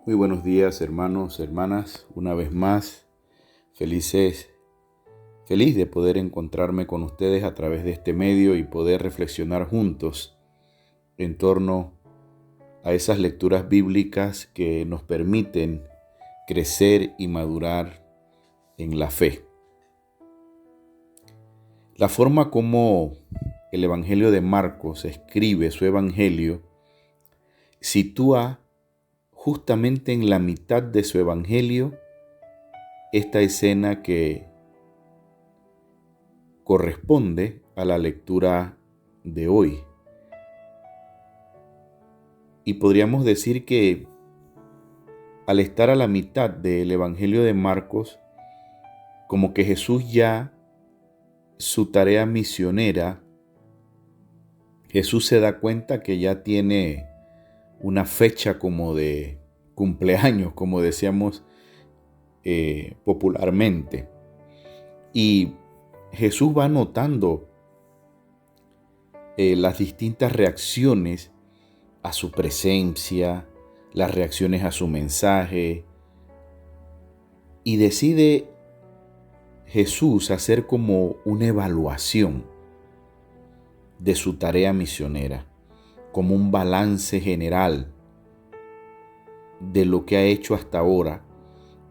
Muy buenos días, hermanos, hermanas. Una vez más, feliz de poder encontrarme con ustedes a través de este medio y poder reflexionar juntos en torno a esas lecturas bíblicas que nos permiten crecer y madurar en la fe. La forma como el Evangelio de Marcos escribe su Evangelio sitúa justamente en la mitad de su Evangelio esta escena que corresponde a la lectura de hoy. Y podríamos decir que al estar a la mitad del Evangelio de Marcos, como que Jesús ya su tarea misionera, Jesús se da cuenta que ya tiene una fecha como de cumpleaños, como decíamos popularmente. Y Jesús va notando las distintas reacciones a su presencia, las reacciones a su mensaje, y decide Jesús hacer como una evaluación de su tarea misionera, como un balance general de lo que ha hecho hasta ahora,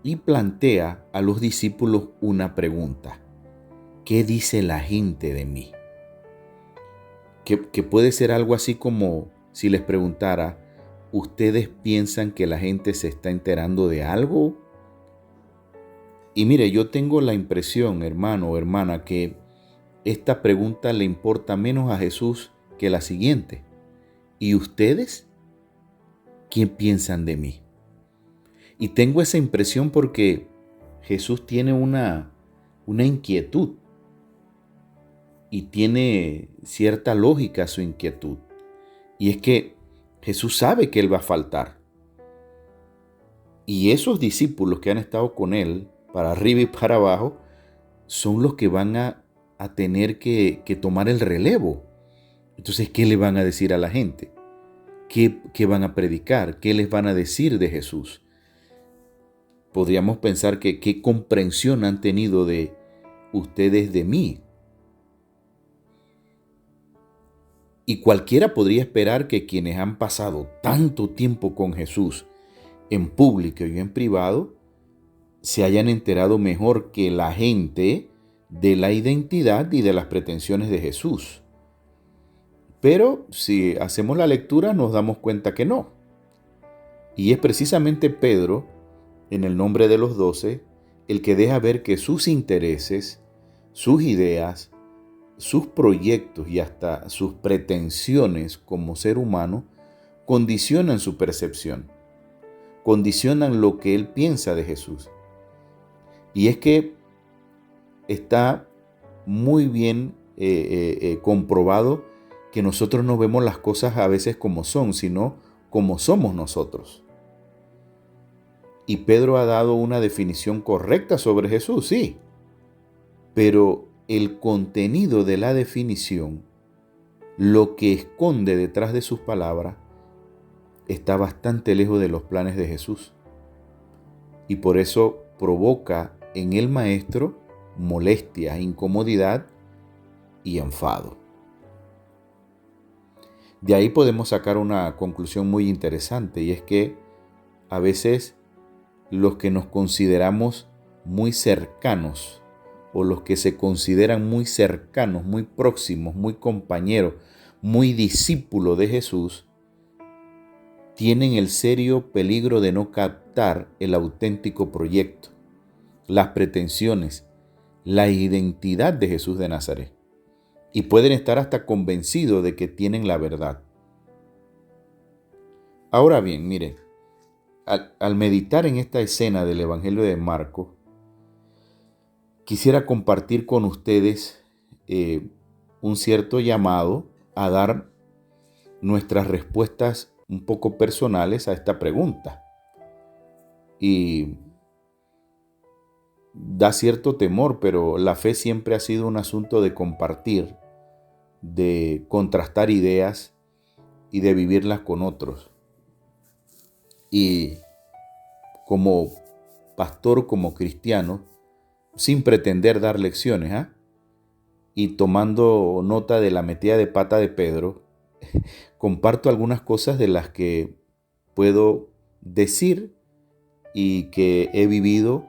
y plantea a los discípulos una pregunta: ¿qué dice la gente de mí? Que puede ser algo así como si les preguntara: ¿ustedes piensan que la gente se está enterando de algo? Y mire, yo tengo la impresión, hermano o hermana, que esta pregunta le importa menos a Jesús que la siguiente: ¿y ustedes qué piensan de mí? Y tengo esa impresión porque Jesús tiene una inquietud, y tiene cierta lógica su inquietud. Y es que Jesús sabe que Él va a faltar. Y esos discípulos que han estado con Él, para arriba y para abajo, son los que van a tener que tomar el relevo. Entonces, ¿qué le van a decir a la gente? ¿Qué van a predicar? ¿Qué les van a decir de Jesús? Podríamos pensar que qué comprensión han tenido de ustedes de mí. Y cualquiera podría esperar que quienes han pasado tanto tiempo con Jesús en público y en privado se hayan enterado mejor que la gente de la identidad y de las pretensiones de Jesús. Pero si hacemos la lectura nos damos cuenta que no. Y es precisamente Pedro, en el nombre de los 12, el que deja ver que sus intereses, sus ideas, sus proyectos y hasta sus pretensiones como ser humano condicionan su percepción, condicionan lo que él piensa de Jesús. Y es que está muy bien comprobado que nosotros no vemos las cosas a veces como son, sino como somos nosotros. Y Pedro ha dado una definición correcta sobre Jesús, sí, pero el contenido de la definición, lo que esconde detrás de sus palabras, está bastante lejos de los planes de Jesús. Y por eso provoca en el maestro molestia, incomodidad y enfado. De ahí podemos sacar una conclusión muy interesante, y es que a veces los que nos consideramos muy cercanos, o los que se consideran muy cercanos, muy próximos, muy compañeros, muy discípulos de Jesús, tienen el serio peligro de no captar el auténtico proyecto, las pretensiones, la identidad de Jesús de Nazaret. Y pueden estar hasta convencidos de que tienen la verdad. Ahora bien, mire, al meditar en esta escena del Evangelio de Marcos, quisiera compartir con ustedes un cierto llamado a dar nuestras respuestas un poco personales a esta pregunta. Y da cierto temor, pero la fe siempre ha sido un asunto de compartir, de contrastar ideas y de vivirlas con otros. Y como pastor, como cristiano, sin pretender dar lecciones, y tomando nota de la metida de pata de Pedro, comparto algunas cosas de las que puedo decir y que he vivido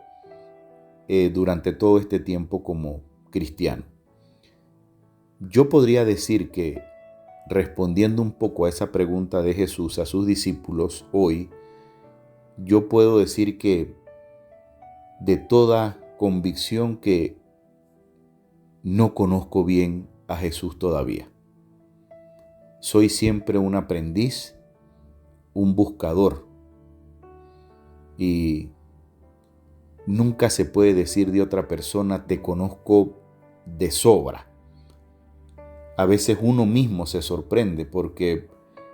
durante todo este tiempo como cristiano. Yo podría decir que, respondiendo un poco a esa pregunta de Jesús a sus discípulos hoy, yo puedo decir que de toda convicción que no conozco bien a Jesús todavía. Soy siempre un aprendiz, un buscador, y nunca se puede decir de otra persona: te conozco de sobra. A veces uno mismo se sorprende porque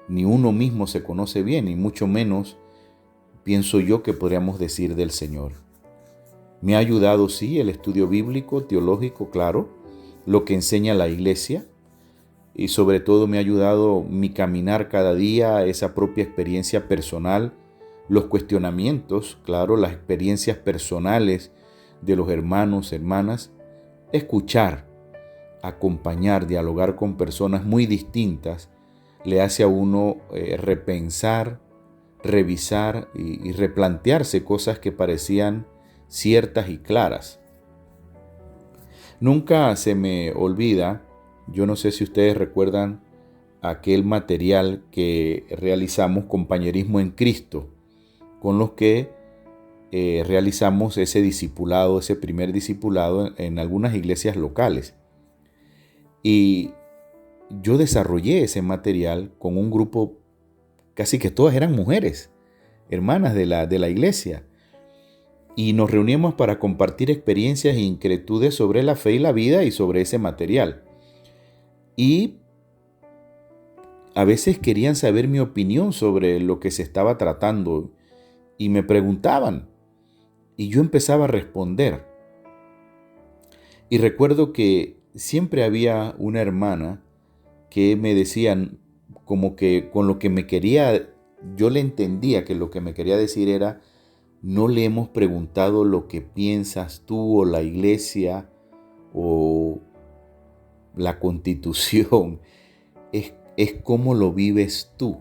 ni uno mismo se conoce bien, y mucho menos pienso yo que podríamos decir del Señor. Me ha ayudado, sí, el estudio bíblico, teológico, claro, lo que enseña la iglesia, y sobre todo me ha ayudado mi caminar cada día, esa propia experiencia personal, los cuestionamientos, claro, las experiencias personales de los hermanos, hermanas, escuchar, acompañar, dialogar con personas muy distintas, le hace a uno repensar, revisar y replantearse cosas que parecían ciertas y claras. Nunca se me olvida, yo no sé si ustedes recuerdan aquel material que realizamos, Compañerismo en Cristo, con los que realizamos ese discipulado, ese primer discipulado en algunas iglesias locales. Y yo desarrollé ese material con un grupo, casi que todas eran mujeres, hermanas de la iglesia. Y nos reuníamos para compartir experiencias e inquietudes sobre la fe y la vida y sobre ese material. Y a veces querían saber mi opinión sobre lo que se estaba tratando y me preguntaban, y yo empezaba a responder. Y recuerdo que siempre había una hermana que me decía, como que con lo que me quería, yo le entendía que lo que me quería decir era: no le hemos preguntado lo que piensas tú o la iglesia o la Constitución, es cómo lo vives tú.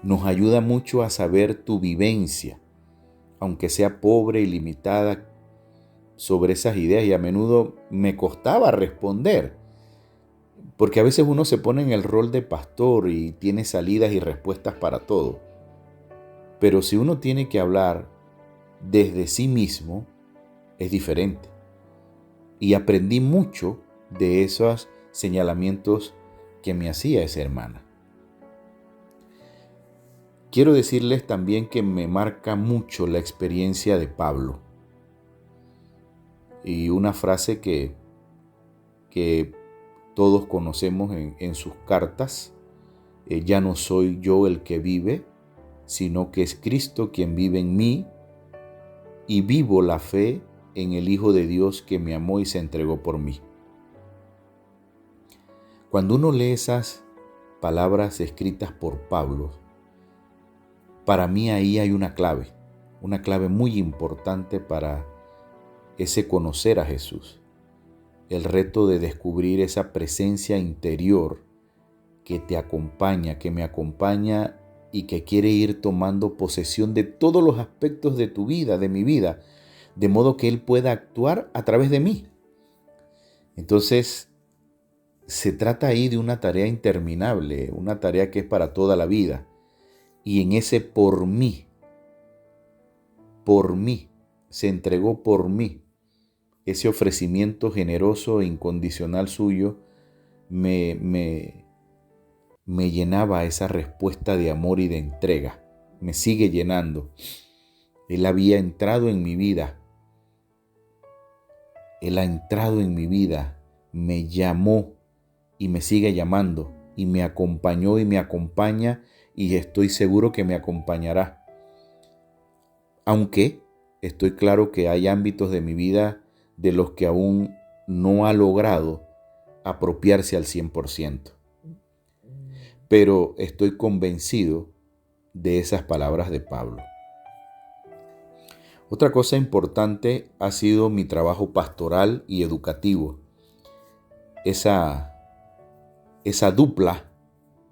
Nos ayuda mucho a saber tu vivencia, aunque sea pobre y limitada, sobre esas ideas, y a menudo me costaba responder, porque a veces uno se pone en el rol de pastor y tiene salidas y respuestas para todo. Pero si uno tiene que hablar desde sí mismo, es diferente. Y aprendí mucho de esos señalamientos que me hacía esa hermana. Quiero decirles también que me marca mucho la experiencia de Pablo. Y una frase que todos conocemos en sus cartas: ya no soy yo el que vive, sino que es Cristo quien vive en mí, y vivo la fe en el Hijo de Dios que me amó y se entregó por mí. Cuando uno lee esas palabras escritas por Pablo, para mí ahí hay una clave muy importante para ese conocer a Jesús. El reto de descubrir esa presencia interior que te acompaña, que me acompaña y que quiere ir tomando posesión de todos los aspectos de tu vida, de mi vida, de modo que Él pueda actuar a través de mí. Entonces, se trata ahí de una tarea interminable, una tarea que es para toda la vida. Y en ese por mí, se entregó por mí, ese ofrecimiento generoso e incondicional suyo, me llenaba esa respuesta de amor y de entrega. Me sigue llenando. Él había entrado en mi vida. Él ha entrado en mi vida, me llamó y me sigue llamando, y me acompañó y me acompaña, y estoy seguro que me acompañará. Aunque estoy claro que hay ámbitos de mi vida de los que aún no ha logrado apropiarse al 100%. Pero estoy convencido de esas palabras de Pablo. Otra cosa importante ha sido mi trabajo pastoral y educativo. Esa dupla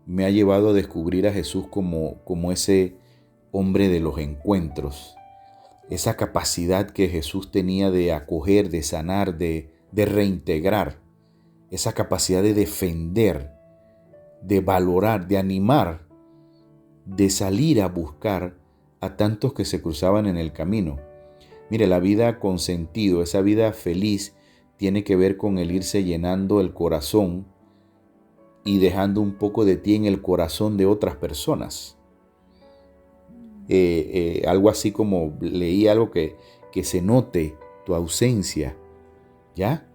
me ha llevado a descubrir a Jesús como ese hombre de los encuentros, esa capacidad que Jesús tenía de acoger, de sanar, de reintegrar, esa capacidad de defender, de valorar, de animar, de salir a buscar a tantos que se cruzaban en el camino. Mire, la vida con sentido, esa vida feliz, tiene que ver con el irse llenando el corazón y dejando un poco de ti en el corazón de otras personas. Algo así como leí algo que se note tu ausencia, ¿ya?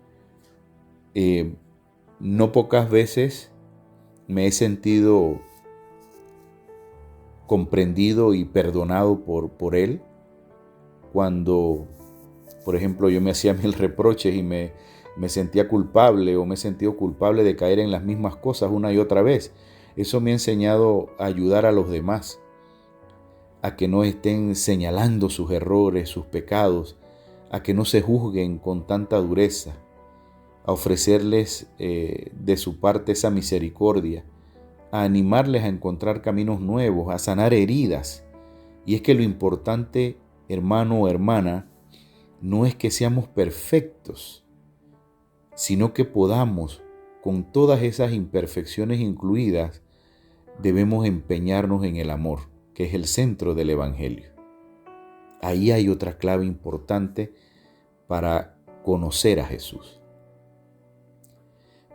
No pocas veces me he sentido comprendido y perdonado por Él cuando, por ejemplo, yo me hacía mil reproches y me sentía culpable o me he sentido culpable de caer en las mismas cosas una y otra vez. Eso me ha enseñado a ayudar a los demás, a que no estén señalando sus errores, sus pecados, a que no se juzguen con tanta dureza, a ofrecerles de su parte esa misericordia, a animarles a encontrar caminos nuevos, a sanar heridas. Y es que lo importante, hermano o hermana, no es que seamos perfectos, sino que podamos, con todas esas imperfecciones incluidas, debemos empeñarnos en el amor, que es el centro del Evangelio. Ahí hay otra clave importante para conocer a Jesús.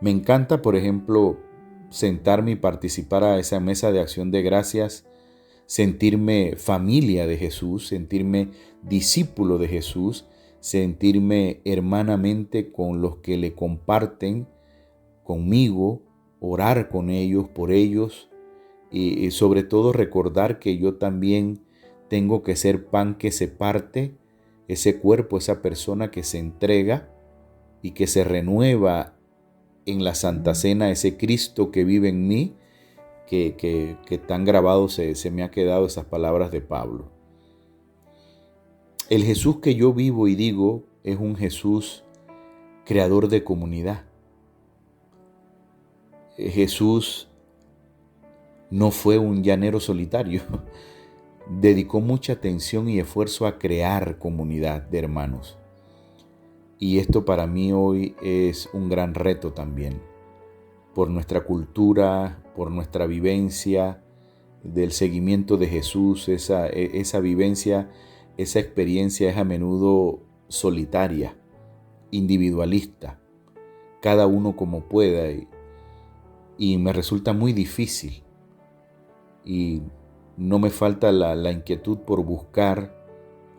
Me encanta, por ejemplo, sentarme y participar a esa mesa de acción de gracias, sentirme familia de Jesús, sentirme discípulo de Jesús, sentirme hermanamente con los que le comparten conmigo, orar con ellos, por ellos, y sobre todo recordar que yo también tengo que ser pan que se parte, ese cuerpo, esa persona que se entrega y que se renueva en la Santa Cena, ese Cristo que vive en mí, que tan grabado se me ha quedado esas palabras de Pablo. El Jesús que yo vivo y digo es un Jesús creador de comunidad. Jesús no fue un llanero solitario, dedicó mucha atención y esfuerzo a crear comunidad de hermanos. Y esto para mí hoy es un gran reto también, por nuestra cultura, por nuestra vivencia del seguimiento de Jesús, esa vivencia, esa experiencia es a menudo solitaria, individualista, cada uno como pueda, y me resulta muy difícil. Y no me falta la inquietud por buscar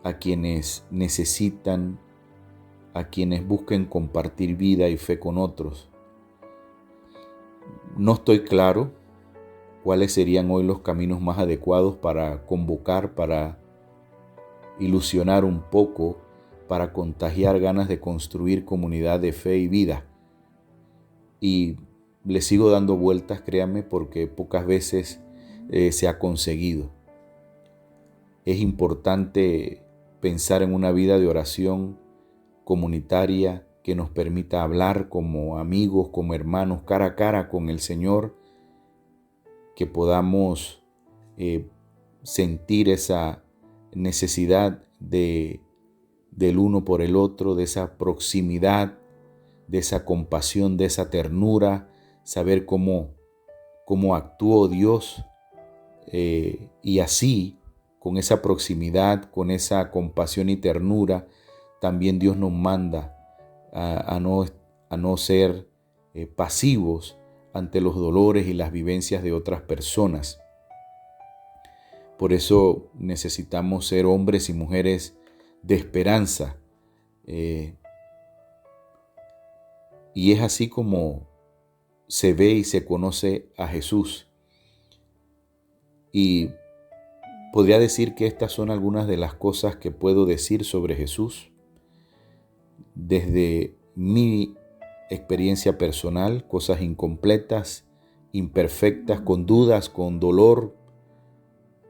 a quienes necesitan, a quienes busquen compartir vida y fe con otros. No estoy claro cuáles serían hoy los caminos más adecuados para convocar, para ilusionar un poco, para contagiar ganas de construir comunidad de fe y vida. Y le sigo dando vueltas, créanme, porque pocas veces se ha conseguido. Es importante pensar en una vida de oración comunitaria que nos permita hablar como amigos, como hermanos, cara a cara con el Señor, que podamos sentir esa necesidad del uno por el otro, de esa proximidad, de esa compasión, de esa ternura, saber cómo actuó Dios, y así, con esa proximidad, con esa compasión y ternura, también Dios nos manda a no ser pasivos ante los dolores y las vivencias de otras personas. Por eso necesitamos ser hombres y mujeres de esperanza. Y es así como se ve y se conoce a Jesús. Y podría decir que estas son algunas de las cosas que puedo decir sobre Jesús desde mi experiencia personal, cosas incompletas, imperfectas, con dudas, con dolor,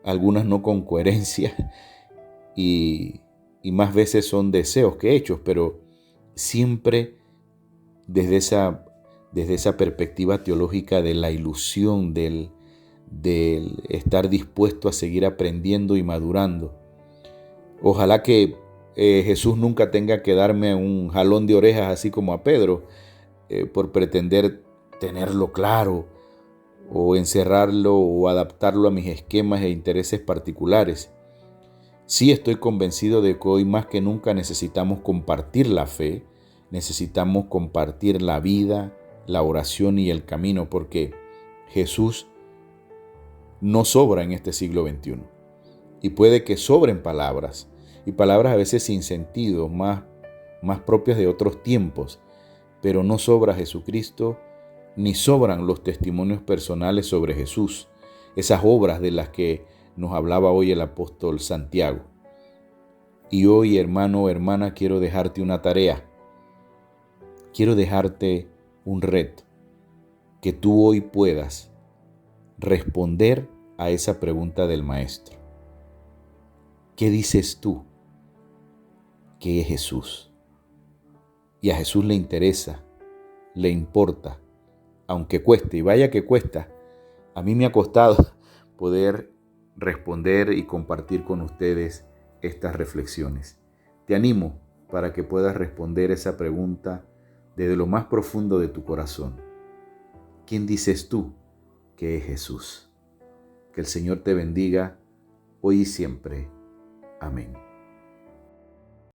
algunas no con coherencia, y y más veces son deseos que hechos, pero siempre desde esa perspectiva teológica de la ilusión, del estar dispuesto a seguir aprendiendo y madurando. Ojalá que Jesús nunca tenga que darme un jalón de orejas así como a Pedro, por pretender tenerlo claro o encerrarlo o adaptarlo a mis esquemas e intereses particulares. Sí estoy convencido de que hoy más que nunca necesitamos compartir la fe, necesitamos compartir la vida, la oración y el camino, porque Jesús no sobra en este siglo XXI. Y puede que sobren palabras, y palabras a veces sin sentido, más propias de otros tiempos, pero no sobra Jesucristo, ni sobran los testimonios personales sobre Jesús, esas obras de las que nos hablaba hoy el apóstol Santiago. Y hoy, hermano o hermana, quiero dejarte una tarea, quiero dejarte un reto, que tú hoy puedas responder a esa pregunta del Maestro. ¿Qué dices tú que es Jesús? Y a Jesús le interesa, le importa, aunque cueste, y vaya que cuesta. A mí me ha costado poder responder y compartir con ustedes estas reflexiones. Te animo para que puedas responder esa pregunta desde lo más profundo de tu corazón. ¿Quién dices tú que es Jesús? Que el Señor te bendiga hoy y siempre. Amén.